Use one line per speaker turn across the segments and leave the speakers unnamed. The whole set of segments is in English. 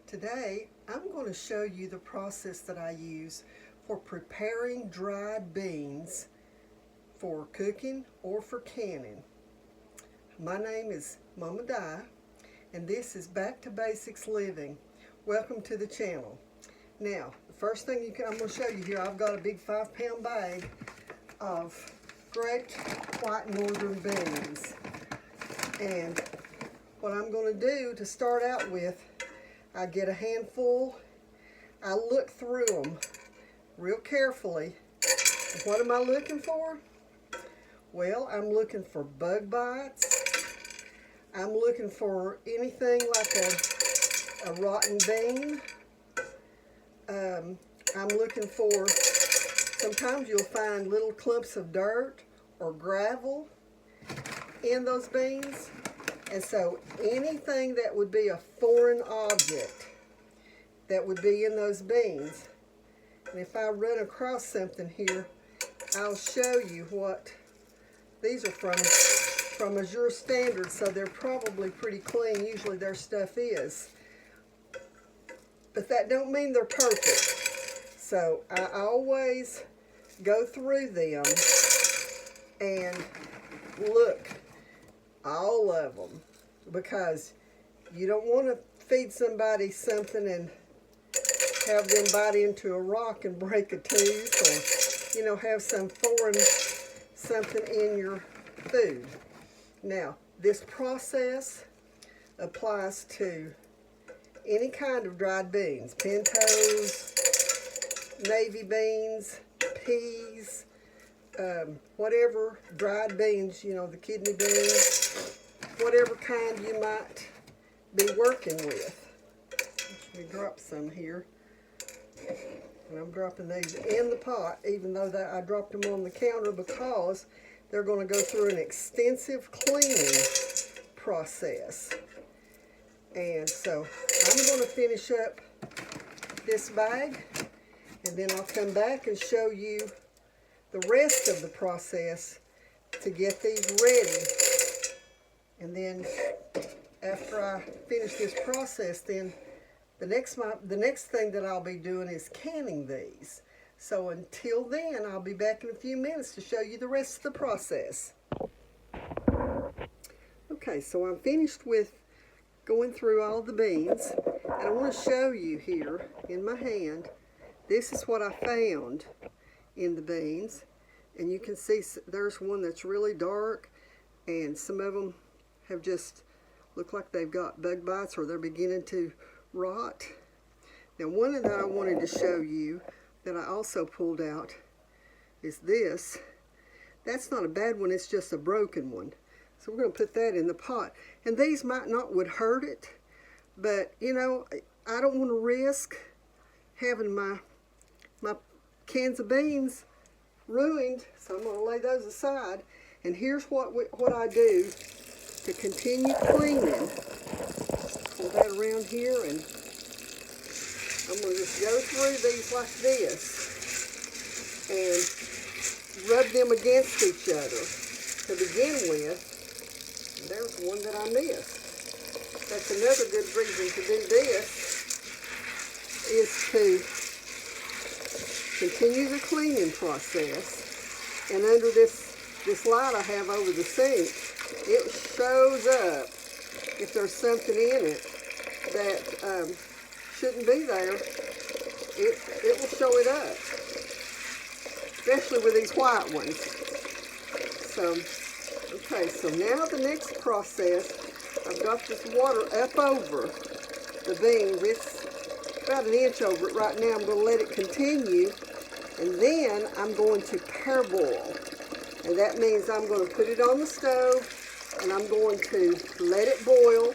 Today, I'm going to show you the process that I use for preparing dried beans for cooking or for canning. My name is Mama Di, and this is Back to Basics Living. Welcome to the channel. Now, the first thing I'm going to show you here, I've got a big 5-pound bag of great white northern beans. And what I'm going to do to start out with, I get a handful, I look through them real carefully. What am I looking for? Well, I'm looking for bug bites. I'm looking for anything like a rotten bean. I'm looking for, sometimes you'll find little clumps of dirt or gravel in those beans. And so anything that would be a foreign object that would be in those beans, and if I run across something here, I'll show you what these are from Azure Standard, so they're probably pretty clean. Usually their stuff is. But that don't mean they're perfect. So I always go through them and look, all of them, because you don't want to feed somebody something and have them bite into a rock and break a tooth, or have some foreign something in your food. Now, this process applies to any kind of dried beans: pintos, navy beans, peas, whatever dried beans, the kidney beans, whatever kind you might be working with. Let me drop some here. And I'm dropping these in the pot, even though I dropped them on the counter, because they're going to go through an extensive cleaning process. And so I'm going to finish up this bag, and then I'll come back and show you the rest of the process to get these ready. And then after I finish this process, then the next thing that I'll be doing is canning these. So until then, I'll be back in a few minutes to show you the rest of the process. Okay, so I'm finished with going through all the beans, and I want to show you here in my hand, this is what I found in the beans. And you can see there's one that's really dark, and some of them have just look like they've got bug bites or they're beginning to rot. Now, one that I wanted to show you that I also pulled out is this. That's not a bad one, it's just a broken one. So we're going to put that in the pot. And these would hurt it, but I don't want to risk having my cans of beans ruined, so I'm going to lay those aside. And here's what I do to continue cleaning. Pull that around here, and I'm going to just go through these like this and rub them against each other to begin with. And there's one that I missed. That's another good reason to do this, is to continue the cleaning process. And under this light I have over the sink, it shows up if there's something in it that shouldn't be there. It will show it up, especially with these white ones. So, okay, so now the next process, I've got this water up over the beans. It's about an inch over it right now. I'm going to let it continue, and then I'm going to parboil. And that means I'm going to put it on the stove, and I'm going to let it boil,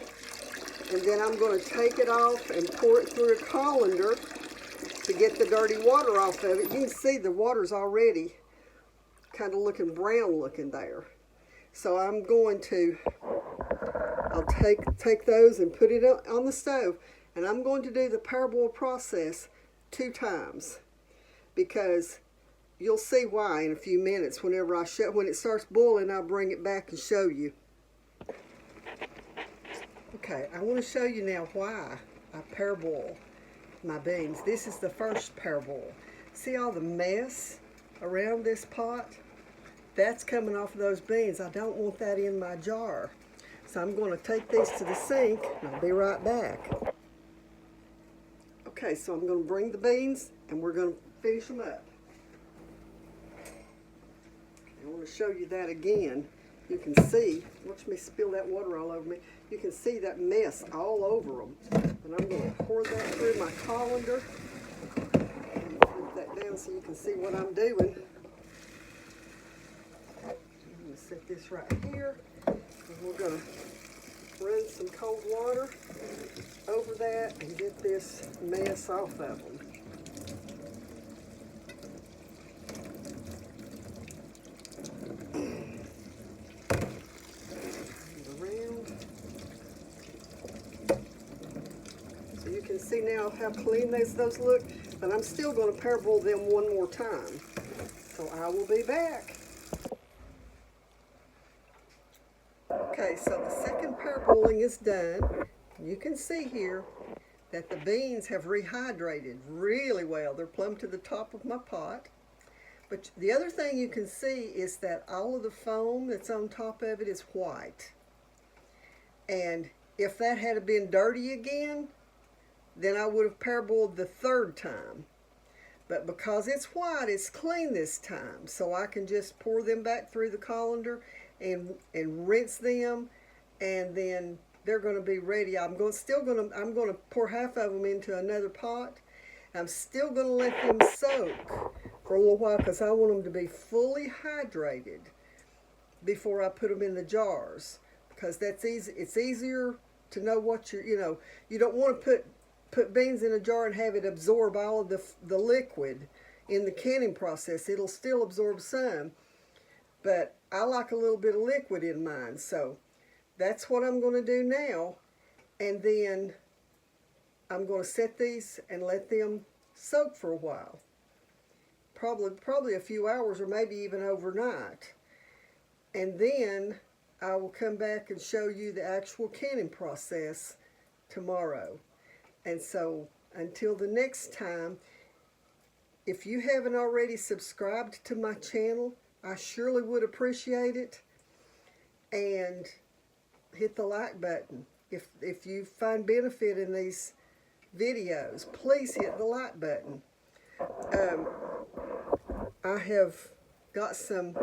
and then I'm going to take it off and pour it through a colander to get the dirty water off of it. You can see the water's already kind of looking brown looking there. So I'm going to, I'll take those and put it on the stove, and I'm going to do the parboil process 2 times, because you'll see why in a few minutes. When it starts boiling, I'll bring it back and show you. Okay, I want to show you now why I parboil my beans. This is the first parboil. See all the mess around this pot? That's coming off of those beans. I don't want that in my jar. So I'm going to take these to the sink and I'll be right back. Okay, so I'm going to bring the beans and we're going to finish them up. I want to show you that again. You can see, watch me spill that water all over me. You can see that mess all over them. And I'm going to pour that through my colander. Put that down so you can see what I'm doing. I'm going to set this right here. And we're going to run some cold water over that and get this mess off of them. So you can see now how clean those look, but I'm still going to parboil them one more time. So I will be back. Okay, so the second parboiling is done. You can see here that the beans have rehydrated really well. They're plumb to the top of my pot. But the other thing you can see is that all of the foam that's on top of it is white. And if that had been dirty again, then I would have parboiled the third time. But because it's white, it's clean this time. So I can just pour them back through the colander and rinse them, and then they're going to be ready. I'm going to pour half of them into another pot. I'm still going to let them soak for a little while because I want them to be fully hydrated before I put them in the jars, because that's easy. It's easier to know what you don't want to put beans in a jar and have it absorb all of the liquid in the canning process. It'll still absorb some, but I like a little bit of liquid in mine. So that's what I'm going to do now, and then I'm going to set these and let them soak for a while. Probably a few hours or maybe even overnight. And then I will come back and show you the actual canning process tomorrow. And so until the next time, if you haven't already subscribed to my channel, I surely would appreciate it. And hit the like button. If you find benefit in these videos, please hit the like button. I have got some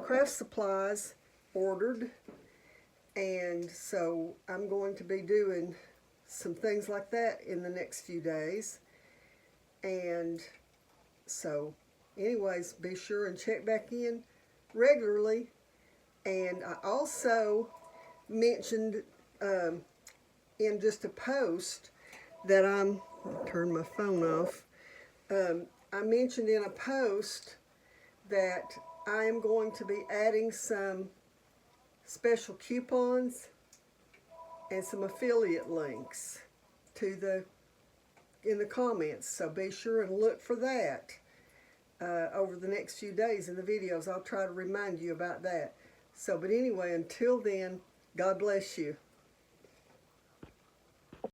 craft supplies ordered, and so I'm going to be doing some things like that in the next few days. And so anyways, be sure and check back in regularly. And I also mentioned in just a post that I'll turn my phone off. I mentioned in a post that I am going to be adding some special coupons and some affiliate links to in the comments. So be sure and look for that over the next few days in the videos. I'll try to remind you about that. So, but anyway, until then, God bless you.